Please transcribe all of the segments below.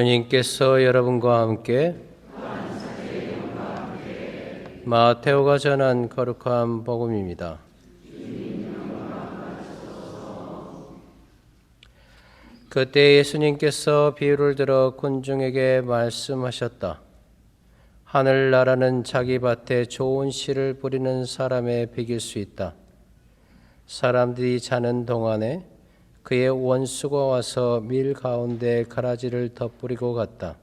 주님께서 여러분과 함께 마테오가 전한 거룩한 복음입니다. 그때 예수님께서 비유를 들어 군중에게 말씀하셨다. 하늘나라는 자기 밭에 좋은 씨를 뿌리는 사람에 비길 수 있다. 사람들이 자는 동안에 그의 원수가 와서 밀 가운데 가라지를 덧뿌리고 갔다.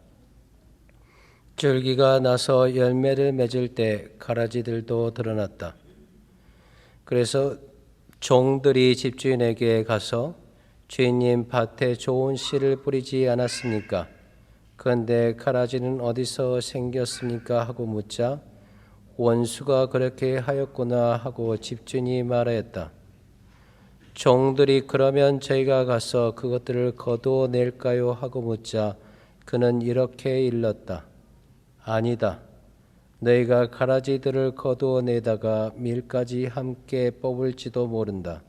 줄기가 나서 열매를 맺을 때 가라지들도 드러났다. 그래서 종들이 집주인에게 가서 주인님 밭에 좋은 씨를 뿌리지 않았습니까? 그런데 가라지는 어디서 생겼습니까? 하고 묻자 원수가 그렇게 하였구나 하고 집주인이 말하였다. 종들이 그러면 저희가 가서 그것들을 거두어낼까요? 하고 묻자 그는 이렇게 일렀다. 아니다. 너희가 가라지들을 거두어내다가 밀까지 함께 뽑을지도 모른다.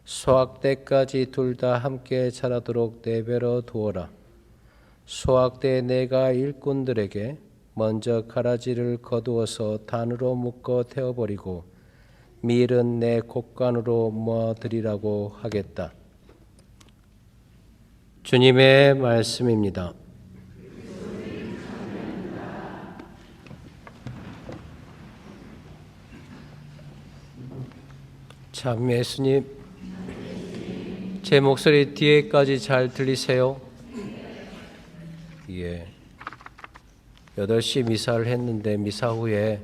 수확 때까지 둘 다 함께 자라도록 내버려 두어라. 수확 때 내가 일꾼들에게 먼저 가라지를 거두어서 단으로 묶어 태워버리고 밀은 내 곡간으로 모아드리라고 하겠다. 주님의 말씀입니다. 참 예수님, 제 목소리 뒤에까지 잘 들리세요? 예. 8시 미사를 했는데 미사 후에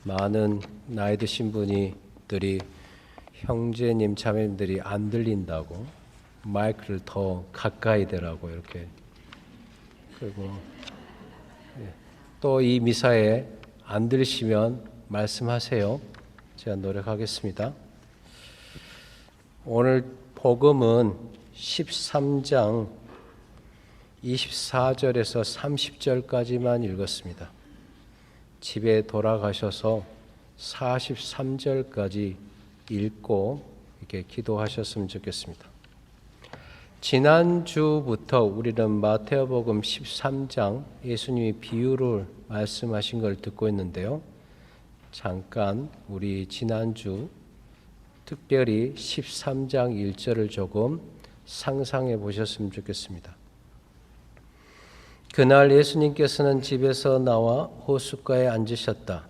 많은 나이 드신 분들이 형제님 자매님들이 안 들린다고 마이크를 더 가까이 대라고 이렇게. 그리고 또 이 미사에 안 들리시면 말씀하세요. 제가 노력하겠습니다. 오늘 복음은 13장 24절에서 30절까지만 읽었습니다. 집에 돌아가셔서 43절까지 읽고 이렇게 기도하셨으면 좋겠습니다. 지난주부터 우리는 마태복음 13장 예수님이 비유를 말씀하신 걸 듣고 있는데요. 잠깐 우리 지난주 특별히 13장 1절을 조금 상상해 보셨으면 좋겠습니다. 그날 예수님께서는 집에서 나와 호숫가에 앉으셨다.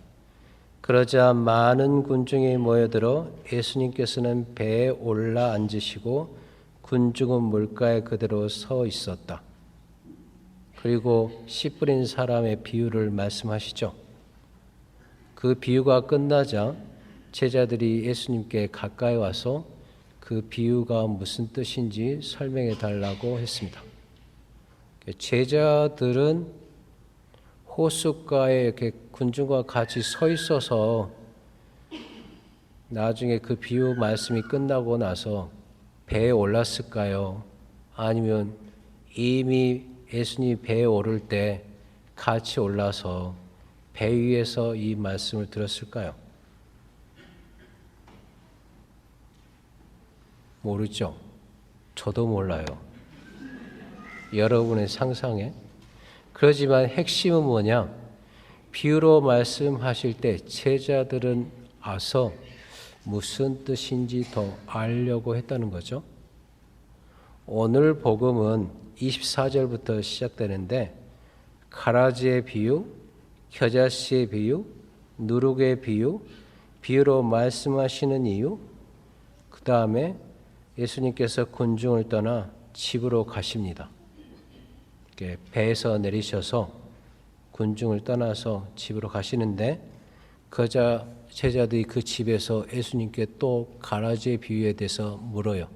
그러자 많은 군중이 모여들어 예수님께서는 배에 올라 앉으시고 군중은 물가에 그대로 서 있었다. 그리고 씨 뿌린 사람의 비유를 말씀하시죠. 그 비유가 끝나자 제자들이 예수님께 가까이 와서 그 비유가 무슨 뜻인지 설명해 달라고 했습니다. 제자들은 호숫가에 이렇게 군중과 같이 서 있어서 나중에 그 비유 말씀이 끝나고 나서 배에 올랐을까요? 아니면 이미 예수님이 배에 오를 때 같이 올라서 배 위에서 이 말씀을 들었을까요? 모르죠. 저도 몰라요. 여러분의 상상에. 그렇지만 핵심은 뭐냐? 비유로 말씀하실 때 제자들은 와서 무슨 뜻인지 더 알려고 했다는 거죠. 오늘 복음은 24절부터 시작되는데 가라지의 비유, 겨자씨의 비유, 누룩의 비유, 비유로 말씀하시는 이유, 그 다음에 예수님께서 군중을 떠나 집으로 가십니다. 배에서 내리셔서 군중을 떠나서 집으로 가시는데 그자 제자들이 그 집에서 예수님께 또 가라지의 비유에 대해서 물어요.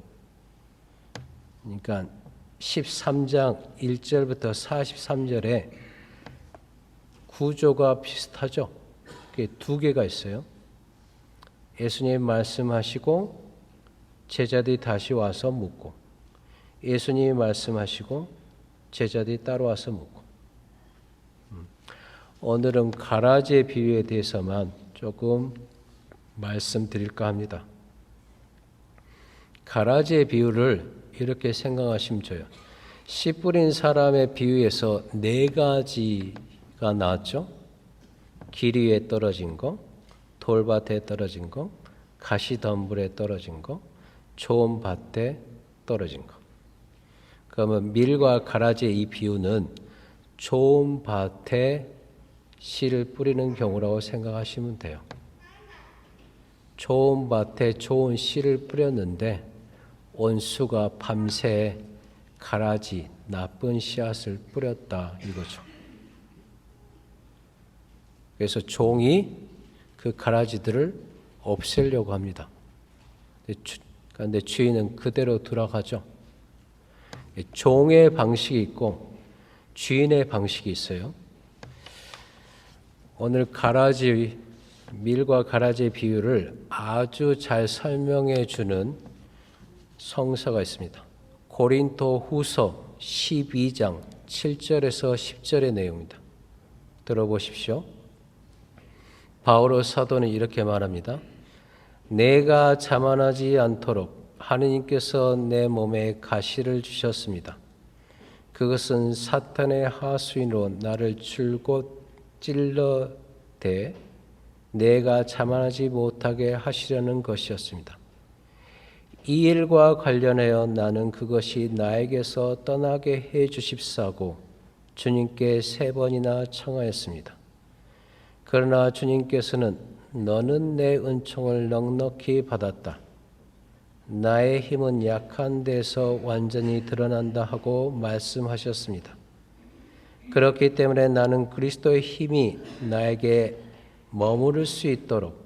그러니까 13장 1절부터 43절에 구조가 비슷하죠. 그게 두 개가 있어요. 예수님 말씀하시고 제자들이 다시 와서 묻고, 예수님이 말씀하시고 제자들이 따로 와서 묻고. 오늘은 가라지의 비유에 대해서만 조금 말씀드릴까 합니다. 가라지의 비유를 이렇게 생각하시면 좋아요. 씨 뿌린 사람의 비유에서 네 가지가 나왔죠. 길 위에 떨어진 거, 돌밭에 떨어진 거, 가시덤불에 떨어진 거, 좋은 밭에 떨어진 거. 그러면 밀과 가라지의 이 비유는 좋은 밭에 씨를 뿌리는 경우라고 생각하시면 돼요. 좋은 밭에 좋은 씨를 뿌렸는데 원수가 밤새 가라지, 나쁜 씨앗을 뿌렸다 이거죠. 그래서 종이 그 가라지들을 없애려고 합니다. 그런데 주인은 그대로 돌아가죠. 종의 방식이 있고 주인의 방식이 있어요. 오늘 밀과 가라지의 비유를 아주 잘 설명해 주는 성서가 있습니다. 고린도 후서 12장 7절에서 10절의 내용입니다. 들어보십시오. 바오로 사도는 이렇게 말합니다. 내가 자만하지 않도록 하느님께서 내 몸에 가시를 주셨습니다. 그것은 사탄의 하수인으로 나를 줄곧 찔러대 내가 자만하지 못하게 하시려는 것이었습니다. 이 일과 관련하여 나는 그것이 나에게서 떠나게 해 주십사고 주님께 3번이나 청하였습니다. 그러나 주님께서는 너는 내 은총을 넉넉히 받았다. 나의 힘은 약한 데서 완전히 드러난다 하고 말씀하셨습니다. 그렇기 때문에 나는 그리스도의 힘이 나에게 머무를 수 있도록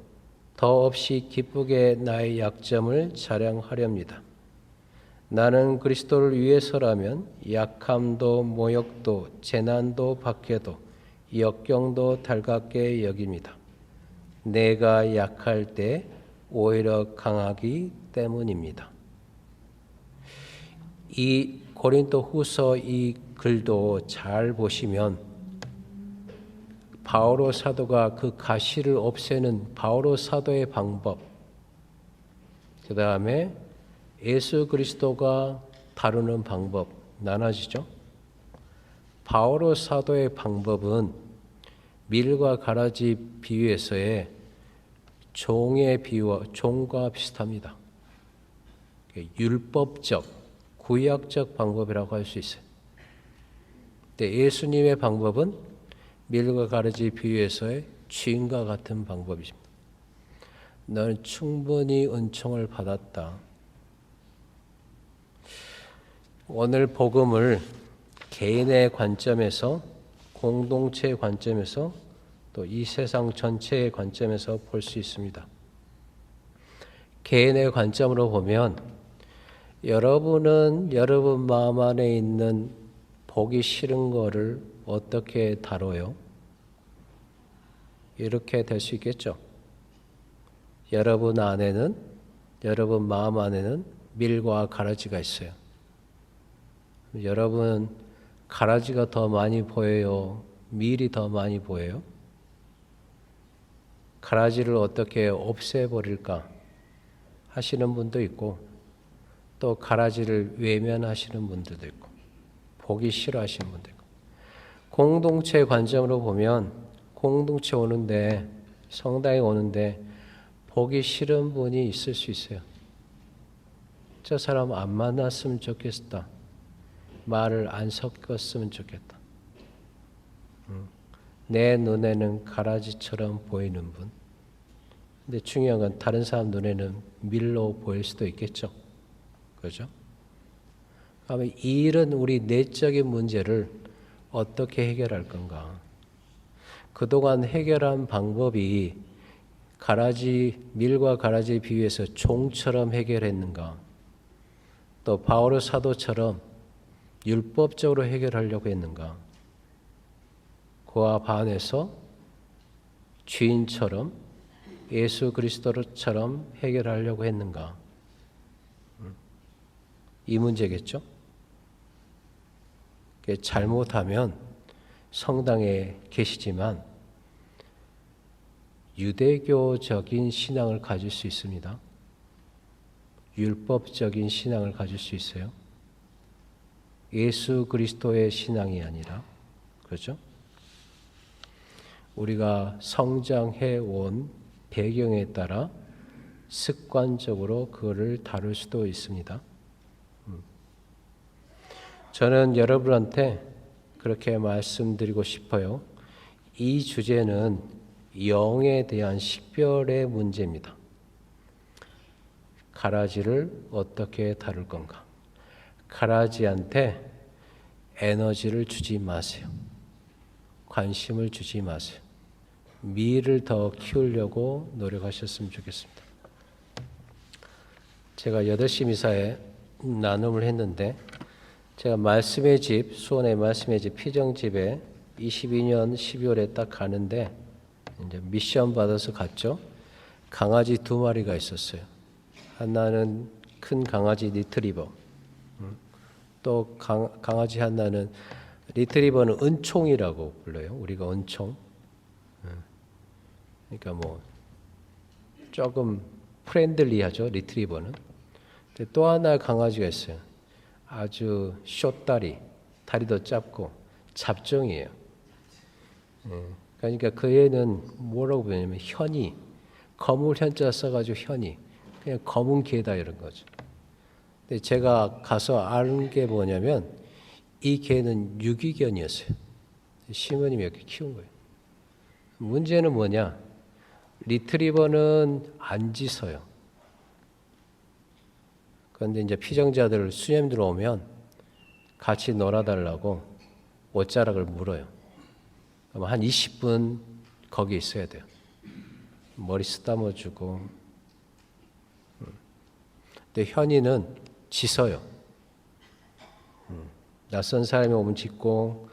더없이 기쁘게 나의 약점을 자랑하렵니다. 나는 그리스도를 위해서라면 약함도 모욕도 재난도 박해도 역경도 달갑게 여깁니다. 내가 약할 때 오히려 강하기 때문입니다. 이 고린도 후서 이 글도 잘 보시면 바오로 사도가 그 가시를 없애는 바오로 사도의 방법, 그 다음에 예수 그리스도가 다루는 방법 나눠지죠. 바오로 사도의 방법은 밀과 가라지 비유에서의 종의 비유와 종과 비슷합니다. 율법적, 구약적 방법이라고 할 수 있어요. 근데 예수님의 방법은 밀과 가라지 비유에서의 주인과 같은 방법이십니다. 너는 충분히 은총을 받았다. 오늘 복음을 개인의 관점에서, 공동체의 관점에서, 또 이 세상 전체의 관점에서 볼 수 있습니다. 개인의 관점으로 보면 여러분은 여러분 마음 안에 있는 보기 싫은 거를 어떻게 다뤄요? 이렇게 될 수 있겠죠. 여러분 안에는, 여러분 마음 안에는 밀과 가라지가 있어요. 여러분 가라지가 더 많이 보여요? 밀이 더 많이 보여요? 가라지를 어떻게 없애버릴까 하시는 분도 있고, 또 가라지를 외면하시는 분들도 있고, 보기 싫어하시는 분도 있고. 공동체 관점으로 보면 공동체 오는데, 성당에 오는데 보기 싫은 분이 있을 수 있어요. 저 사람 안 만났으면 좋겠다. 말을 안 섞었으면 좋겠다. 내 눈에는 가라지처럼 보이는 분. 근데 중요한 건 다른 사람 눈에는 밀로 보일 수도 있겠죠. 그렇죠? 그러면 이 일은 우리 내적인 문제를 어떻게 해결할 건가? 그동안 해결한 방법이 밀과 가라지 비유해서 종처럼 해결했는가? 또 바오로 사도처럼 율법적으로 해결하려고 했는가? 그와 반해서 주인처럼 예수 그리스도처럼 해결하려고 했는가? 이 문제겠죠? 잘못하면 성당에 계시지만 유대교적인 신앙을 가질 수 있습니다. 율법적인 신앙을 가질 수 있어요. 예수 그리스도의 신앙이 아니라, 그렇죠? 우리가 성장해 온 배경에 따라 습관적으로 그거를 다룰 수도 있습니다. 저는 여러분한테 그렇게 말씀드리고 싶어요. 이 주제는 영에 대한 식별의 문제입니다. 가라지를 어떻게 다룰 건가? 가라지한테 에너지를 주지 마세요. 관심을 주지 마세요. 미를 더 키우려고 노력하셨으면 좋겠습니다. 제가 8시 미사에 나눔을 했는데, 제가 말씀의 집, 수원의 말씀의 집 피정집에 22년 12월에 딱 가는데, 이제 미션 받아서 갔죠. 강아지 2마리가 있었어요. 하나는 큰 강아지 리트리버, 또 강아지 하나는, 리트리버는 은총이라고 불러요. 우리가 은총. 그러니까 뭐 조금 프렌들리하죠, 리트리버는. 근데 또 하나 강아지가 있어요. 아주 숏다리, 다리도 짧고 잡종이에요. 그러니까 그 애는 뭐라고 부르냐면 현이, 거물 현자 써가지고 현이, 그냥 검은 개다 이런 거죠. 근데 제가 가서 아는 게 뭐냐면 이 개는 유기견이었어요. 시모님이 이렇게 키운 거예요. 문제는 뭐냐? 리트리버는 안 짖어요. 그런데 이제 피정자들, 수녀님들 오면 같이 놀아달라고 옷자락을 물어요. 그럼 한 20분 거기 있어야 돼요. 머리 쓰다듬어주고. 근데 현이는 짖어요. 낯선 사람이 오면 짖고,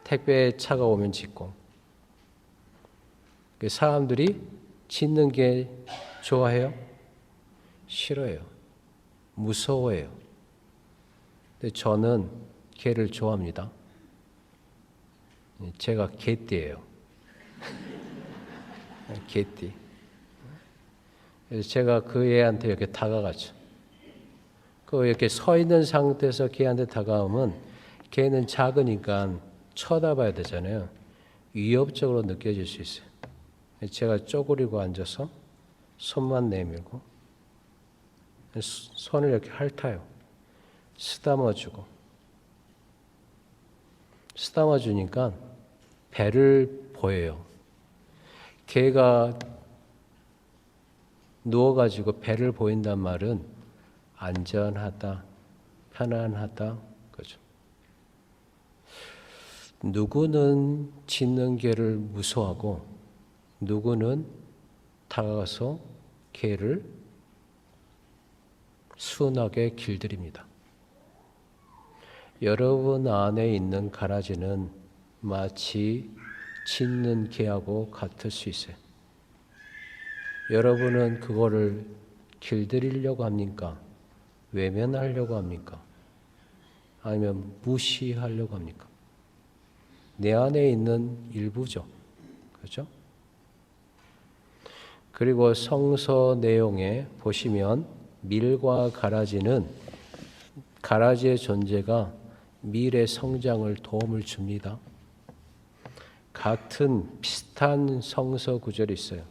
택배 차가 오면 짖고. 사람들이 짖는 게 좋아해요? 싫어요. 무서워해요. 근데 저는 개를 좋아합니다. 제가 개띠예요. 개띠. 그래서 제가 그 애한테 이렇게 다가갔죠. 이렇게 서 있는 상태에서 개한테 다가오면 개는 작으니까 쳐다봐야 되잖아요. 위협적으로 느껴질 수 있어요. 제가 쪼그리고 앉아서 손만 내밀고 손을 이렇게 핥아요. 쓰다듬어주고. 쓰다듬어주니까 배를 보여요. 개가 누워가지고 배를 보인단 말은 안전하다, 편안하다, 그죠. 누구는 짖는 개를 무서워하고 누구는 다가가서 개를 순하게 길들입니다. 여러분 안에 있는 가라지는 마치 짖는 개하고 같을 수 있어요. 여러분은 그거를 길들이려고 합니까? 외면하려고 합니까? 아니면 무시하려고 합니까? 내 안에 있는 일부죠. 그렇죠? 그리고 성서 내용에 보시면 밀과 가라지는, 가라지의 존재가 밀의 성장을 도움을 줍니다. 같은 비슷한 성서 구절이 있어요.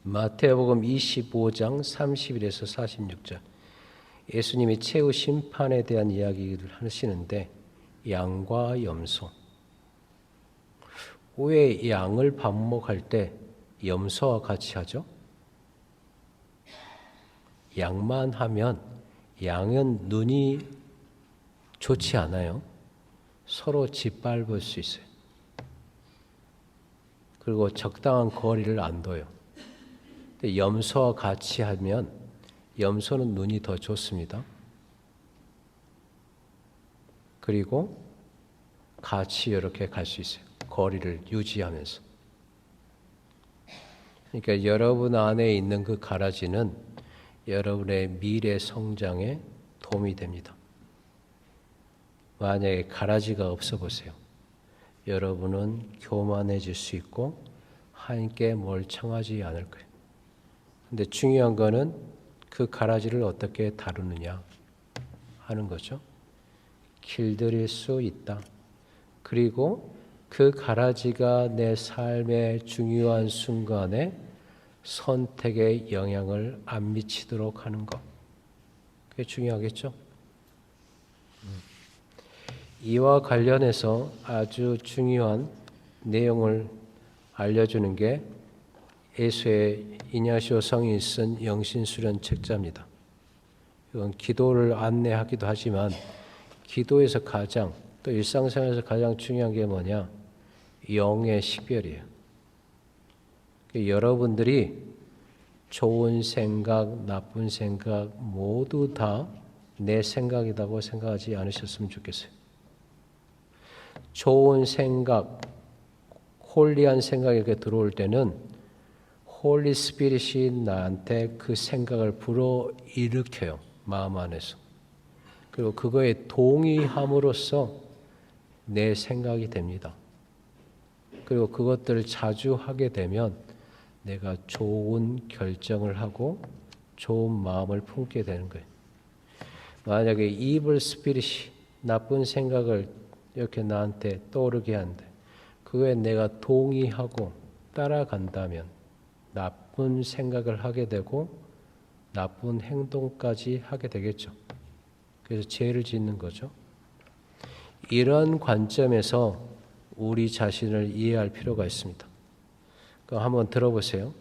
마태복음 25장 31에서 46절. 예수님이 최후 심판에 대한 이야기를 하시는데, 양과 염소. 왜 양을 반목할 때 염소와 같이 하죠? 양만 하면 양은 눈이 좋지 않아요. 서로 짓밟을 수 있어요. 그리고 적당한 거리를 안 둬요. 근데 염소와 같이 하면 염소는 눈이 더 좋습니다. 그리고 같이 이렇게 갈 수 있어요. 거리를 유지하면서. 그러니까 여러분 안에 있는 그 가라지는 여러분의 미래 성장에 도움이 됩니다. 만약에 가라지가 없어 보세요. 여러분은 교만해질 수 있고 함께 멀쩡하지 않을 거예요. 근데 중요한 거는 그 가라지를 어떻게 다루느냐 하는 거죠. 길들일 수 있다. 그리고 그 가라지가 내 삶의 중요한 순간에 선택에 영향을 안 미치도록 하는 것. 그게 중요하겠죠? 이와 관련해서 아주 중요한 내용을 알려주는 게 예수의 이냐시오 성인이 쓴 영신수련 책자입니다. 이건 기도를 안내하기도 하지만 기도에서 가장 또 일상생활에서 가장 중요한 게 뭐냐? 영의 식별이에요. 여러분들이 좋은 생각, 나쁜 생각 모두 다 내 생각이라고 생각하지 않으셨으면 좋겠어요. 좋은 생각, 홀리한 생각이 이렇게 들어올 때는 홀리 스피릿이 나한테 그 생각을 불어일으켜요. 마음 안에서. 그리고 그거에 동의함으로써 내 생각이 됩니다. 그리고 그것들을 자주 하게 되면 내가 좋은 결정을 하고 좋은 마음을 품게 되는 거예요. 만약에 evil spirit이 나쁜 생각을 이렇게 나한테 떠오르게 하는데 그거에 내가 동의하고 따라간다면 나쁜 생각을 하게 되고 나쁜 행동까지 하게 되겠죠. 그래서 죄를 짓는 거죠. 이런 관점에서 우리 자신을 이해할 필요가 있습니다. 그럼 한번 들어보세요.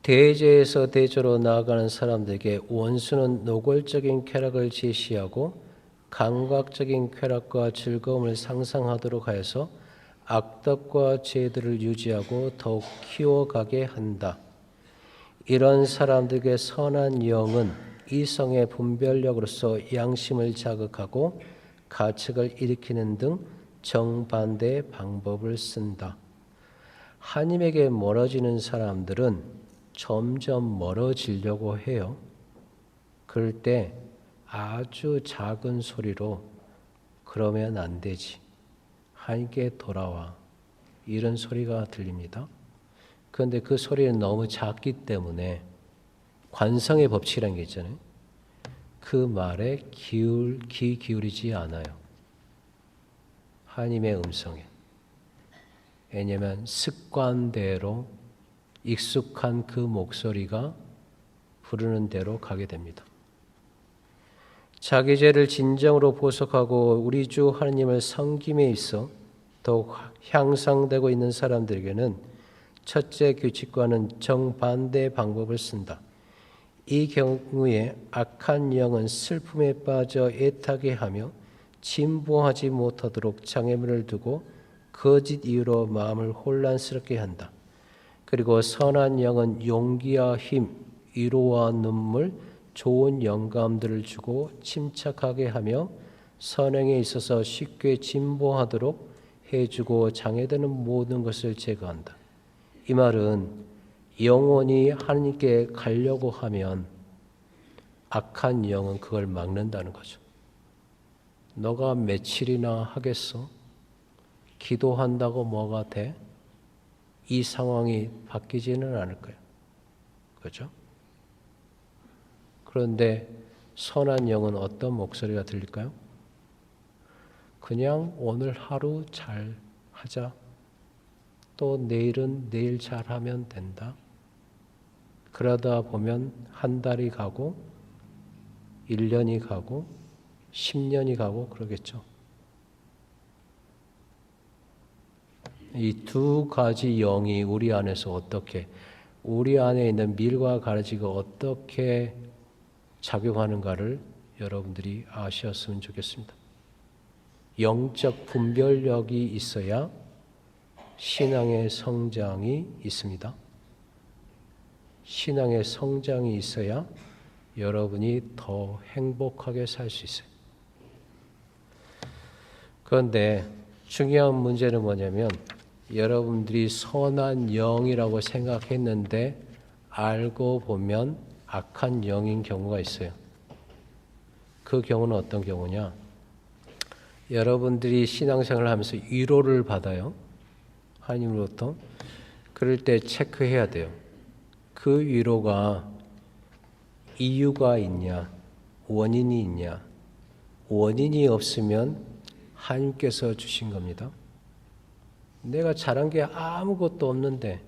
대죄에서 대조로 나아가는 사람들에게 원수는 노골적인 쾌락을 제시하고 감각적인 쾌락과 즐거움을 상상하도록 하여서 악덕과 죄들을 유지하고 더욱 키워가게 한다. 이런 사람들에게 선한 영은 이성의 분별력으로서 양심을 자극하고 가책을 일으키는 등 정반대의 방법을 쓴다. 하나님에게 멀어지는 사람들은 점점 멀어지려고 해요. 그럴 때 아주 작은 소리로 그러면 안 되지. 하나님께 돌아와. 이런 소리가 들립니다. 그런데 그 소리는 너무 작기 때문에 관성의 법칙이라는 게 있잖아요. 그 말에 귀 기울이지 않아요. 하나님의 음성에. 왜냐하면 습관대로 익숙한 그 목소리가 부르는 대로 가게 됩니다. 자기 죄를 진정으로 보석하고 우리 주 하나님을 섬김에 있어 더욱 향상되고 있는 사람들에게는 첫째 규칙과는 정반대의 방법을 쓴다. 이 경우에 악한 영은 슬픔에 빠져 애타게 하며 진보하지 못하도록 장애물을 두고 거짓 이유로 마음을 혼란스럽게 한다. 그리고 선한 영은 용기와 힘, 위로와 눈물, 좋은 영감들을 주고 침착하게 하며 선행에 있어서 쉽게 진보하도록 해주고 장애되는 모든 것을 제거한다. 이 말은 영원히 하나님께 가려고 하면 악한 영은 그걸 막는다는 거죠. 너가 며칠이나 하겠어? 기도한다고 뭐가 돼? 이 상황이 바뀌지는 않을 거예요. 그렇죠? 그런데 선한 영은 어떤 목소리가 들릴까요? 그냥 오늘 하루 잘 하자. 또 내일은 내일 잘하면 된다. 그러다 보면 한 달이 가고 1년이 가고 10년이 가고 그러겠죠. 이 두 가지 영이 우리 안에서 어떻게, 우리 안에 있는 밀과 가라지가 어떻게 작용하는가를 여러분들이 아셨으면 좋겠습니다. 영적 분별력이 있어야 신앙의 성장이 있습니다. 신앙의 성장이 있어야 여러분이 더 행복하게 살 수 있어요. 그런데 중요한 문제는 뭐냐면 여러분들이 선한 영이라고 생각했는데 알고 보면 악한 영인 경우가 있어요. 그 경우는 어떤 경우냐? 여러분들이 신앙생활을 하면서 위로를 받아요. 하나님으로부터. 그럴 때 체크해야 돼요. 그 위로가 이유가 있냐? 원인이 있냐? 원인이 없으면 하나님께서 주신 겁니다. 내가 잘한 게 아무것도 없는데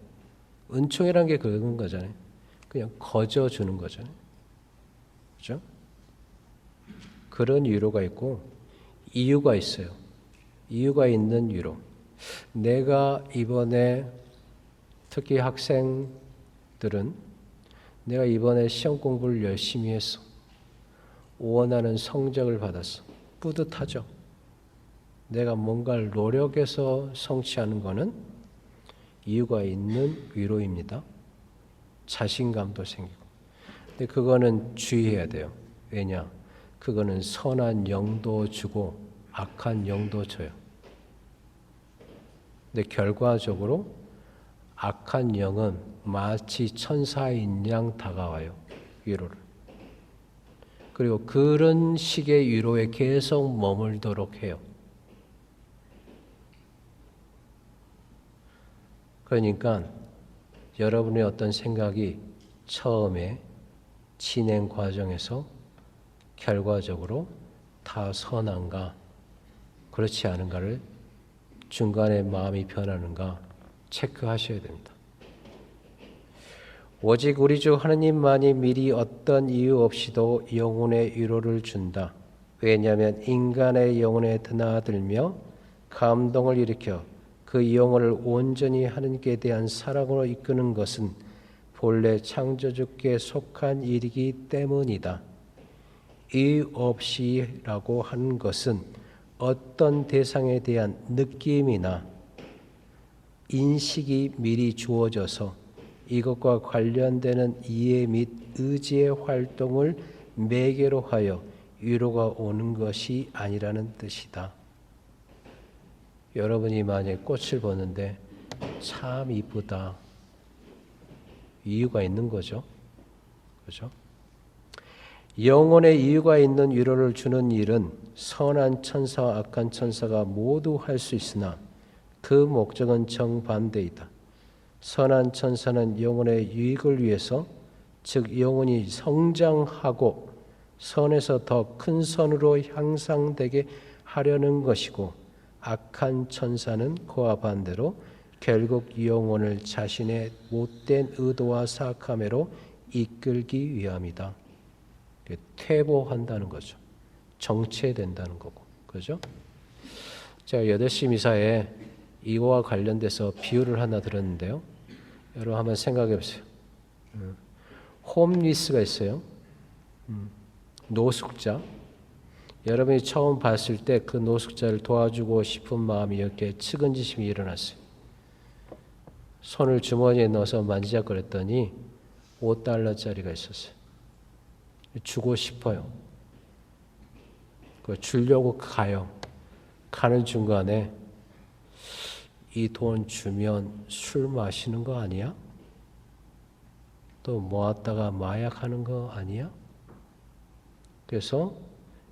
은총이란 게 그런 거잖아요. 그냥 거저 주는 거잖아요. 그렇죠? 그런 위로가 있고 이유가 있어요. 이유가 있는 위로. 내가 이번에 특히 학생들은 내가 이번에 시험 공부를 열심히 했어. 원하는 성적을 받았어. 뿌듯하죠. 내가 뭔가를 노력해서 성취하는 것은 이유가 있는 위로입니다. 자신감도 생기고. 근데 그거는 주의해야 돼요. 왜냐? 그거는 선한 영도 주고 악한 영도 줘요. 근데 결과적으로 악한 영은 마치 천사인 양 다가와요. 위로를. 그리고 그런 식의 위로에 계속 머물도록 해요. 그러니까 여러분의 어떤 생각이 처음에 진행 과정에서 결과적으로 다 선한가 그렇지 않은가를 중간에 마음이 변하는가 체크하셔야 됩니다. 오직 우리 주 하느님만이 미리 어떤 이유 없이도 영혼의 위로를 준다. 왜냐하면 인간의 영혼에 드나들며 감동을 일으켜 그 영혼을 온전히 하느님께 대한 사랑으로 이끄는 것은 본래 창조주께 속한 일이기 때문이다. 이유 없이라고 하는 것은 어떤 대상에 대한 느낌이나 인식이 미리 주어져서 이것과 관련되는 이해 및 의지의 활동을 매개로 하여 위로가 오는 것이 아니라는 뜻이다. 여러분이 만약에 꽃을 보는데 참 이쁘다. 이유가 있는 거죠. 그렇죠? 영혼의 이유가 있는 위로를 주는 일은 선한 천사와 악한 천사가 모두 할 수 있으나 그 목적은 정반대이다. 선한 천사는 영혼의 유익을 위해서, 즉 영혼이 성장하고 선에서 더 큰 선으로 향상되게 하려는 것이고, 악한 천사는 그와 반대로 결국 영혼을 자신의 못된 의도와 사악함으로 이끌기 위함이다. 퇴보한다는 거죠. 정체된다는 거고, 그죠? 제가 8시 미사에 이거와 관련돼서 비유를 하나 들었는데요. 여러분 한번 생각해 보세요. 홈리스가 있어요. 노숙자. 여러분이 처음 봤을 때 그 노숙자를 도와주고 싶은 마음이 이렇게 측은지심이 일어났어요. 손을 주머니에 넣어서 만지작거렸더니 $5짜리가 있었어요. 주고 싶어요. 주려고 가요. 가는 중간에 이 돈 주면 술 마시는 거 아니야? 또 모았다가 마약하는 거 아니야? 그래서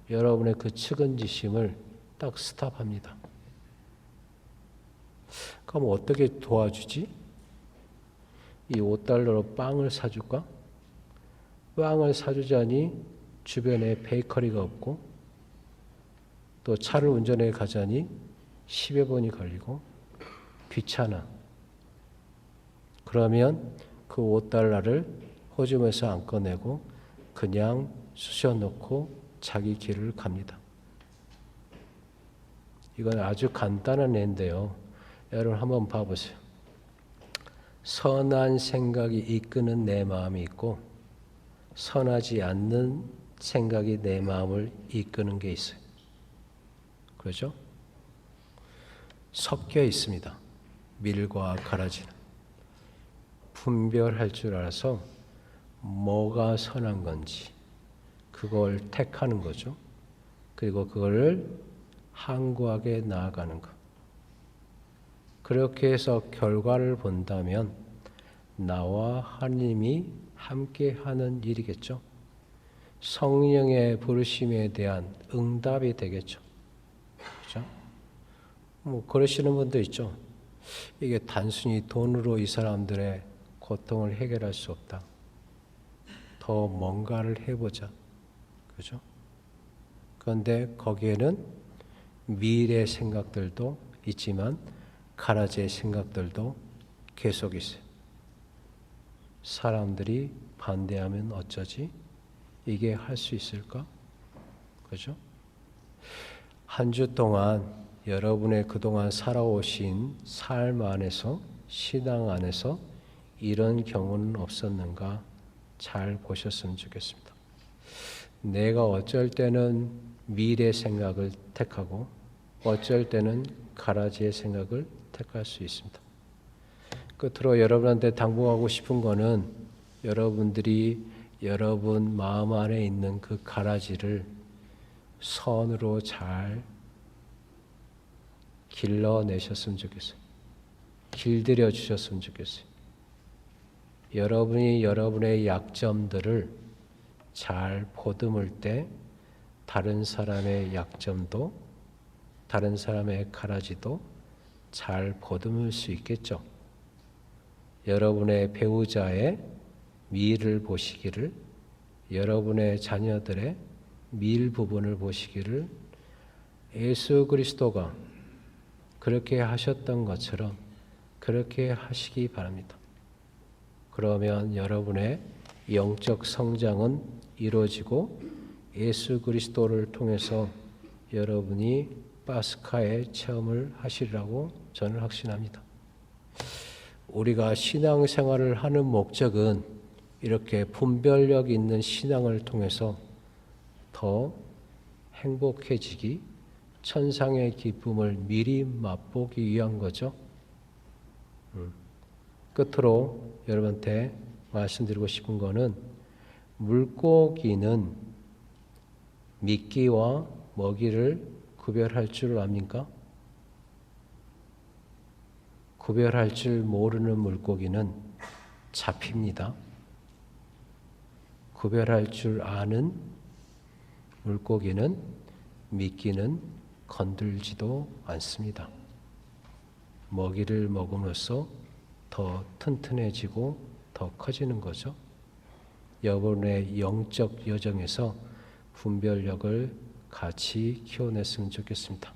여러분의 그 측은지심을 딱 스탑합니다. 그럼 어떻게 도와주지? 이 $5로 빵을 사줄까? 빵을 사주자니 주변에 베이커리가 없고 또 차를 운전해 가자니 10여 번이 걸리고 귀찮아. 그러면 그 $5를 호주머니에서 안 꺼내고 그냥 쑤셔놓고 자기 길을 갑니다. 이건 아주 간단한 예인데요. 여러분 한번 봐보세요. 선한 생각이 이끄는 내 마음이 있고 선하지 않는 생각이 내 마음을 이끄는 게 있어요. 그렇죠? 섞여 있습니다. 밀과 가라지는. 분별할 줄 알아서 뭐가 선한 건지 그걸 택하는 거죠. 그리고 그거를 항구하게 나아가는 것. 그렇게 해서 결과를 본다면 나와 하나님이 함께하는 일이겠죠. 성령의 부르심에 대한 응답이 되겠죠. 그렇죠? 그러시는 분도 있죠. 이게 단순히 돈으로 이 사람들의 고통을 해결할 수 없다. 더 뭔가를 해보자. 그죠? 그런데 거기에는 미래 생각들도 있지만 가라지의 생각들도 계속 있어요. 사람들이 반대하면 어쩌지? 이게 할 수 있을까? 그죠? 한 주 동안 여러분의 그동안 살아오신 삶 안에서, 신앙 안에서 이런 경우는 없었는가 잘 보셨으면 좋겠습니다. 내가 어쩔 때는 미래 생각을 택하고 어쩔 때는 가라지의 생각을 택할 수 있습니다. 끝으로 여러분한테 당부하고 싶은 거는 여러분들이 여러분 마음 안에 있는 그 가라지를 선으로 잘 길러내셨으면 좋겠어요. 길들여 주셨으면 좋겠어요. 여러분이 여러분의 약점들을 잘 보듬을 때 다른 사람의 약점도 다른 사람의 가라지도 잘 보듬을 수 있겠죠. 여러분의 배우자의 미를 보시기를, 여러분의 자녀들의 밀 부분을 보시기를 예수 그리스도가 그렇게 하셨던 것처럼 그렇게 하시기 바랍니다. 그러면 여러분의 영적 성장은 이루어지고 예수 그리스도를 통해서 여러분이 파스카의 체험을 하시리라고 저는 확신합니다. 우리가 신앙생활을 하는 목적은 이렇게 분별력 있는 신앙을 통해서 더 행복해지기, 천상의 기쁨을 미리 맛보기 위한 거죠. 끝으로 여러분한테 말씀드리고 싶은 거는 물고기는 미끼와 먹이를 구별할 줄 압니까? 구별할 줄 모르는 물고기는 잡힙니다. 구별할 줄 아는 물고기는 미끼는 건들지도 않습니다. 먹이를 먹음으로써 더 튼튼해지고 더 커지는 거죠. 여러분의 영적 여정에서 분별력을 같이 키워냈으면 좋겠습니다.